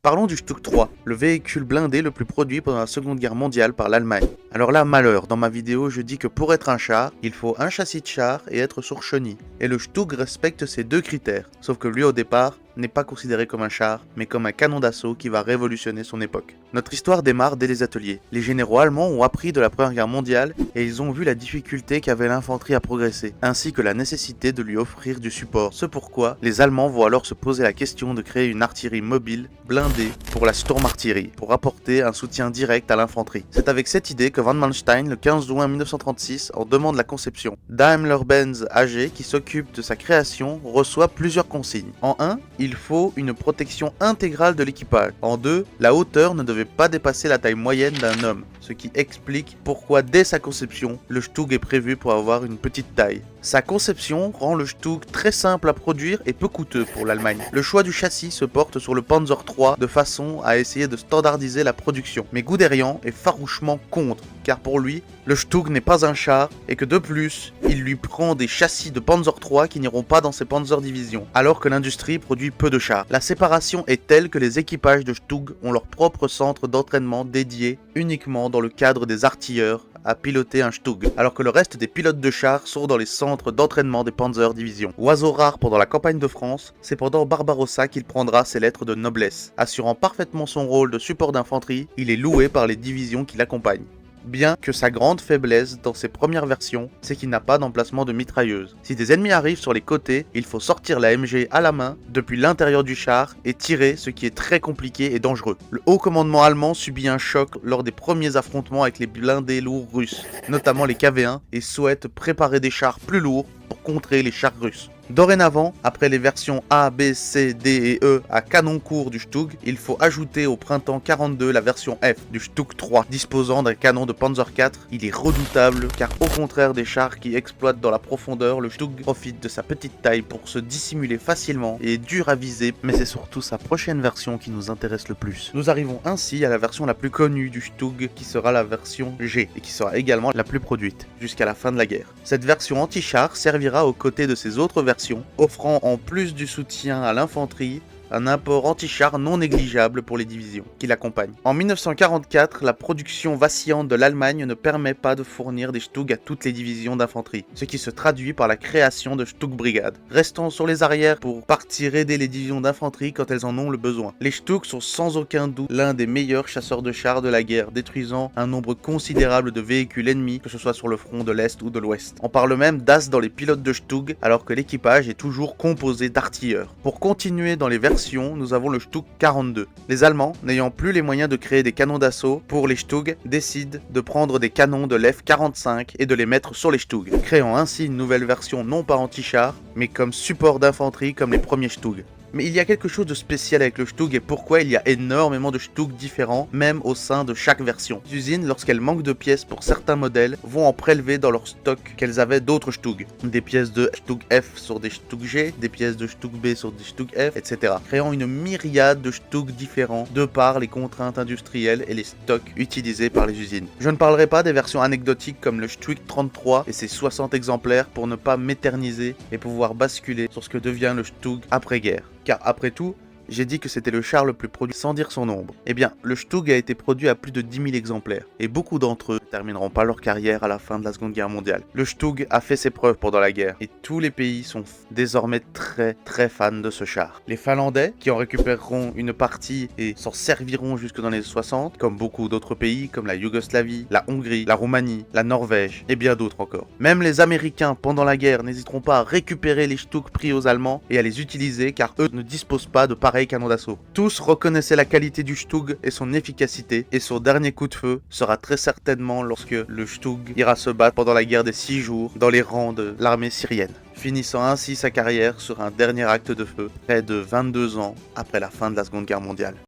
Parlons du Stug 3, le véhicule blindé le plus produit pendant la Seconde Guerre mondiale par l'Allemagne. Alors là, malheur, dans ma vidéo, je dis que pour être un char, il faut un châssis de char et être sur chenille. Et le Stug respecte ces deux critères, sauf que lui au départ n'est pas considéré comme un char, mais comme un canon d'assaut qui va révolutionner son époque. Notre histoire démarre dès les ateliers. Les généraux allemands ont appris de la Première Guerre mondiale et ils ont vu la difficulté qu'avait l'infanterie à progresser, ainsi que la nécessité de lui offrir du support. C'est pourquoi les Allemands vont alors se poser la question de créer une artillerie mobile, blindée, pour la Sturmartillerie, pour apporter un soutien direct à l'infanterie. C'est avec cette idée que von Manstein, le 15 juin 1936, en demande la conception. Daimler-Benz AG, qui s'occupe de sa création, reçoit plusieurs consignes. En 1, il faut une protection intégrale de l'équipage. En 2, la hauteur ne devait pas dépasser la taille moyenne d'un homme, ce qui explique pourquoi dès sa conception, le Stug est prévu pour avoir une petite taille. Sa conception rend le Stug très simple à produire et peu coûteux pour l'Allemagne. Le choix du châssis se porte sur le Panzer III de façon à essayer de standardiser la production. Mais Guderian est farouchement contre, car pour lui, le Stug n'est pas un char et que de plus, il lui prend des châssis de Panzer III qui n'iront pas dans ses Panzer divisions, alors que l'industrie produit peu de chars. La séparation est telle que les équipages de Stug ont leur propre centre d'entraînement dédié uniquement dans le cadre des artilleurs à piloter un Stug, alors que le reste des pilotes de chars sont dans les centres d'entraînement des Panzer divisions. Oiseau rare pendant la campagne de France, c'est pendant Barbarossa qu'il prendra ses lettres de noblesse. Assurant parfaitement son rôle de support d'infanterie, il est loué par les divisions qui l'accompagnent. Bien que sa grande faiblesse dans ses premières versions, c'est qu'il n'a pas d'emplacement de mitrailleuse. Si des ennemis arrivent sur les côtés, il faut sortir la MG à la main depuis l'intérieur du char et tirer, ce qui est très compliqué et dangereux. Le haut commandement allemand subit un choc lors des premiers affrontements avec les blindés lourds russes, notamment les KV-1, et souhaite préparer des chars plus lourds pour contrer les chars russes. Dorénavant, après les versions A, B, C, D et E à canon court du Stug, il faut ajouter au printemps 42 la version F du Stug 3, disposant d'un canon de Panzer IV. Il est redoutable car au contraire des chars qui exploitent dans la profondeur, le Stug profite de sa petite taille pour se dissimuler facilement et est dur à viser, mais c'est surtout sa prochaine version qui nous intéresse le plus. Nous arrivons ainsi à la version la plus connue du Stug qui sera la version G et qui sera également la plus produite jusqu'à la fin de la guerre. Cette version anti-char servira aux côtés de ses autres versions, offrant en plus du soutien à l'infanterie, un apport anti-char non négligeable pour les divisions qui l'accompagnent. En 1944, la production vacillante de l'Allemagne ne permet pas de fournir des Stug à toutes les divisions d'infanterie, ce qui se traduit par la création de Stug brigades, restant sur les arrières pour partir aider les divisions d'infanterie quand elles en ont le besoin. Les Stug sont sans aucun doute l'un des meilleurs chasseurs de chars de la guerre, détruisant un nombre considérable de véhicules ennemis, que ce soit sur le front de l'Est ou de l'Ouest. On parle même d'as dans les pilotes de Stug, alors que l'équipage est toujours composé d'artilleurs. Pour continuer dans les versions, nous avons le Stug 42. Les Allemands, n'ayant plus les moyens de créer des canons d'assaut pour les Stug, décident de prendre des canons de l'F-45 et de les mettre sur les Stug, créant ainsi une nouvelle version non pas anti-char, mais comme support d'infanterie comme les premiers Stug. Mais il y a quelque chose de spécial avec le Stug et pourquoi il y a énormément de Stug différents, même au sein de chaque version. Les usines, lorsqu'elles manquent de pièces pour certains modèles, vont en prélever dans leur stock qu'elles avaient d'autres Stug. Des pièces de Stug F sur des Stug G, des pièces de Stug B sur des Stug F, etc. Créant une myriade de Stug différents de par les contraintes industrielles et les stocks utilisés par les usines. Je ne parlerai pas des versions anecdotiques comme le Stug 33 et ses 60 exemplaires pour ne pas m'éterniser et pouvoir basculer sur ce que devient le Stug après-guerre. Car après tout, j'ai dit que c'était le char le plus produit sans dire son nombre. Eh bien, le Stug a été produit à plus de 10 000 exemplaires, et beaucoup d'entre eux ne termineront pas leur carrière à la fin de la Seconde Guerre mondiale. Le Stug a fait ses preuves pendant la guerre, et tous les pays sont désormais très fans de ce char. Les Finlandais, qui en récupéreront une partie et s'en serviront jusque dans les 60, comme beaucoup d'autres pays, comme la Yougoslavie, la Hongrie, la Roumanie, la Norvège, et bien d'autres encore. Même les Américains, pendant la guerre, n'hésiteront pas à récupérer les Stug pris aux Allemands et à les utiliser, car eux ne disposent pas de pareil canon d'assaut. Tous reconnaissaient la qualité du Stug et son efficacité, et son dernier coup de feu sera très certainement lorsque le Stug ira se battre pendant la guerre des 6 jours dans les rangs de l'armée syrienne, finissant ainsi sa carrière sur un dernier acte de feu, près de 22 ans après la fin de la Seconde Guerre mondiale.